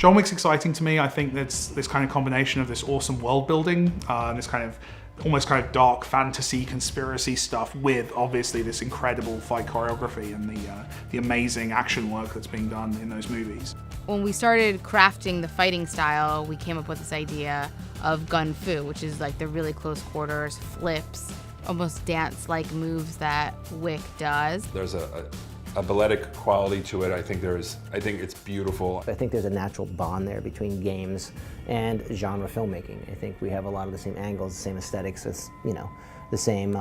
John Wick's exciting to me. I think that's this kind of combination of this awesome world building, this kind of almost kind of dark fantasy conspiracy stuff with obviously this incredible fight choreography and the amazing action work that's being done in those movies. When we started crafting the fighting style, we came up with this idea of gun fu, which is like the really close quarters, flips, almost dance-like moves that Wick does. There's a balletic quality to it. I think it's beautiful. I think there's a natural bond there between games and genre filmmaking. I think we have a lot of the same angles, the same aesthetics, the same,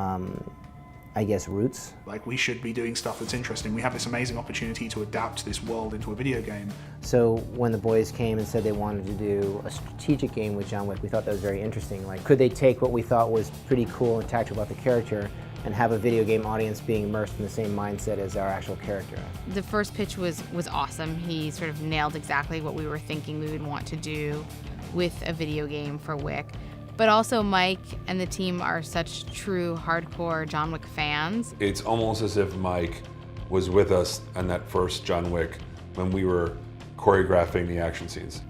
I guess, roots. Like, we should be doing stuff that's interesting. We have this amazing opportunity to adapt this world into a video game. So when the boys came and said they wanted to do a strategic game with John Wick, we thought that was very interesting. Like, could they take what we thought was pretty cool and tactical about the character and have a video game audience being immersed in the same mindset as our actual character? The first pitch was awesome. He sort of nailed exactly what we were thinking we would want to do with a video game for Wick. But also Mike and the team are such true hardcore John Wick fans. It's almost as if Mike was with us on that first John Wick when we were choreographing the action scenes.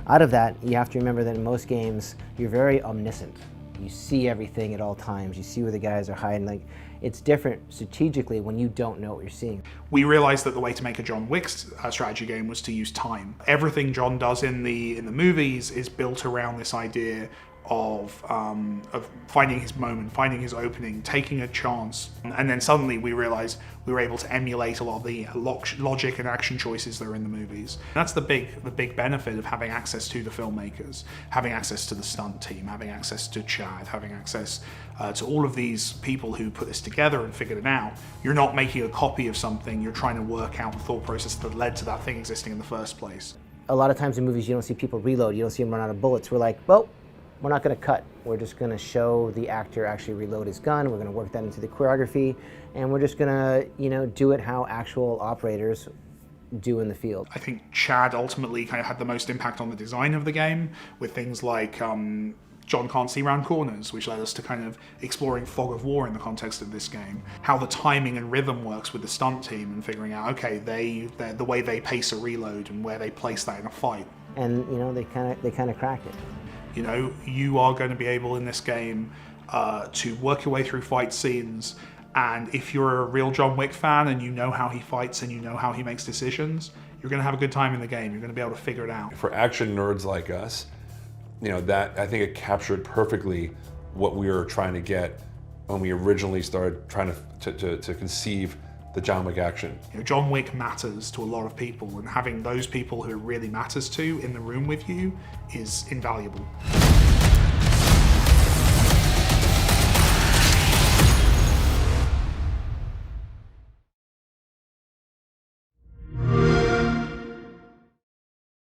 Out of that, you have to remember that in most games, you're very omniscient. You see everything at all times. You see where the guys are hiding. Like, it's different strategically when you don't know what you're seeing. We realized that the way to make a John Wick strategy game was to use time. Everything John does in the movies is built around this idea of finding his moment, finding his opening, taking a chance, and then suddenly we realized we were able to emulate a lot of the logic and action choices that are in the movies. And that's the big benefit of having access to the filmmakers, having access to the stunt team, having access to Chad, having access to all of these people who put this together and figured it out. You're not making a copy of something, you're trying to work out the thought process that led to that thing existing in the first place. A lot of times in movies you don't see people reload, you don't see them run out of bullets. We're like, well, we're not going to cut. We're just going to show the actor actually reload his gun. We're going to work that into the choreography, and we're just going to, do it how actual operators do in the field. I think Chad ultimately kind of had the most impact on the design of the game with things like John can't see around corners, which led us to kind of exploring fog of war in the context of this game. How the timing and rhythm works with the stunt team and figuring out, okay, the way they pace a reload and where they place that in a fight. And they kind of cracked it. You are going to be able in this game to work your way through fight scenes, and if you're a real John Wick fan and you know how he fights and you know how he makes decisions, you're going to have a good time in the game. You're going to be able to figure it out. For action nerds like us, that I think it captured perfectly what we were trying to get when we originally started trying to conceive the John Wick action. John Wick matters to a lot of people, and having those people who it really matters to in the room with you is invaluable.